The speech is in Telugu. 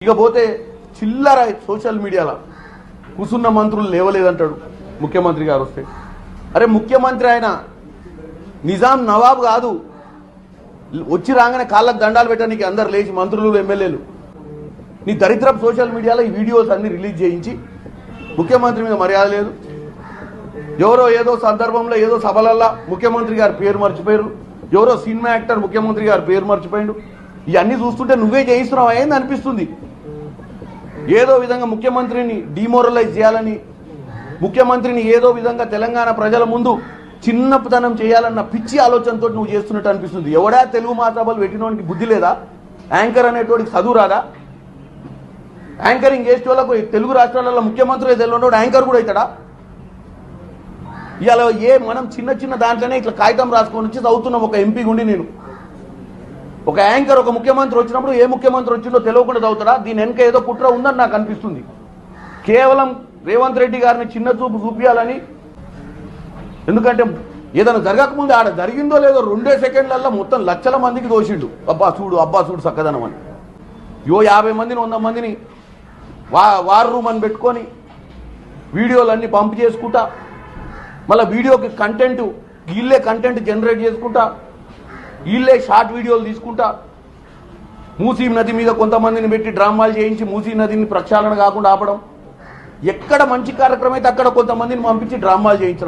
ఇకపోతే చిల్లర సోషల్ మీడియాలో కూసున్న మంత్రులు లేవలేదంటాడు ముఖ్యమంత్రి గారు వస్తే. అరే ముఖ్యమంత్రి ఆయన నిజాం నవాబ్ కాదు, వచ్చి రాగానే కాళ్ళకు దండాలు పెట్టడానికి అందరు లేచి మంత్రులు ఎమ్మెల్యేలు. నీ దరిద్రపు సోషల్ మీడియాలో ఈ వీడియోస్ అన్ని రిలీజ్ చేయించి ముఖ్యమంత్రి మీద మర్యాద లేదు. ఎవరో ఏదో సందర్భంలో ఏదో సభలల్లా ముఖ్యమంత్రి గారి పేరు మర్చిపోయారు, ఎవరో సినిమా యాక్టర్ ముఖ్యమంత్రి గారి పేరు మర్చిపోయాడు. ఇవన్నీ చూస్తుంటే నువ్వే చేయిస్తున్నావు అయింది అనిపిస్తుంది. ఏదో విధంగా ముఖ్యమంత్రిని డిమోరలైజ్ చేయాలని, ముఖ్యమంత్రిని ఏదో విధంగా తెలంగాణ ప్రజల ముందు చిన్నతనం చేయాలన్న పిచ్చి ఆలోచనతో నువ్వు చేస్తున్నట్టు అనిపిస్తుంది. ఎవడా తెలుగు మాట్లాడాలి పెట్టినోనికి బుద్ధి లేదా? యాంకర్ అనేటోడికి చదువు రాదా? యాంకరింగ్ చేసే వాళ్ళకు తెలుగు రాష్ట్రాలలో ముఖ్యమంత్రి తెలియనోడు యాంకర్ కూడా అవుతాడా? ఇలా మనం చిన్న చిన్న దాంట్లోనే ఇట్లా కాగితం రాసుకొని వచ్చి చదువుతున్నాం. ఒక ఎంపీ గుండి నేను ఒక యాంకర్ ఒక ముఖ్యమంత్రి వచ్చినప్పుడు ఏ ముఖ్యమంత్రి వచ్చిందో తెలియకుండా చదువుతాడా? దీని వెనక ఏదో కుట్ర ఉందని నాకు అనిపిస్తుంది. కేవలం రేవంత్ రెడ్డి గారిని చిన్న చూపు చూపించాలని. ఎందుకంటే ఏదైనా జరగకముందు ఆడ జరిగిందో లేదో 2 సెకండ్లలో మొత్తం లక్షల మందికి దోషిండు. అబ్బా చూడు చక్కదనం అని. 50 మందిని 100 మందిని వార్ రూమ్ అని పెట్టుకొని వీడియోలన్నీ పంపు చేసుకుంటా, మళ్ళీ వీడియోకి కంటెంట్ వీళ్ళే కంటెంట్ జనరేట్ చేసుకుంటా, వీళ్ళే షార్ట్ వీడియోలు తీసుకుంటా, మూసీ నది మీద కొంతమందిని పెట్టి డ్రామాలు చేయించి మూసీ నదిని ప్రక్షాళన కాకుండా ఆపడం. ఎక్కడ మంచి కార్యక్రమం అయితే అక్కడ కొంతమందిని పంపించి డ్రామాలు చేయించడం.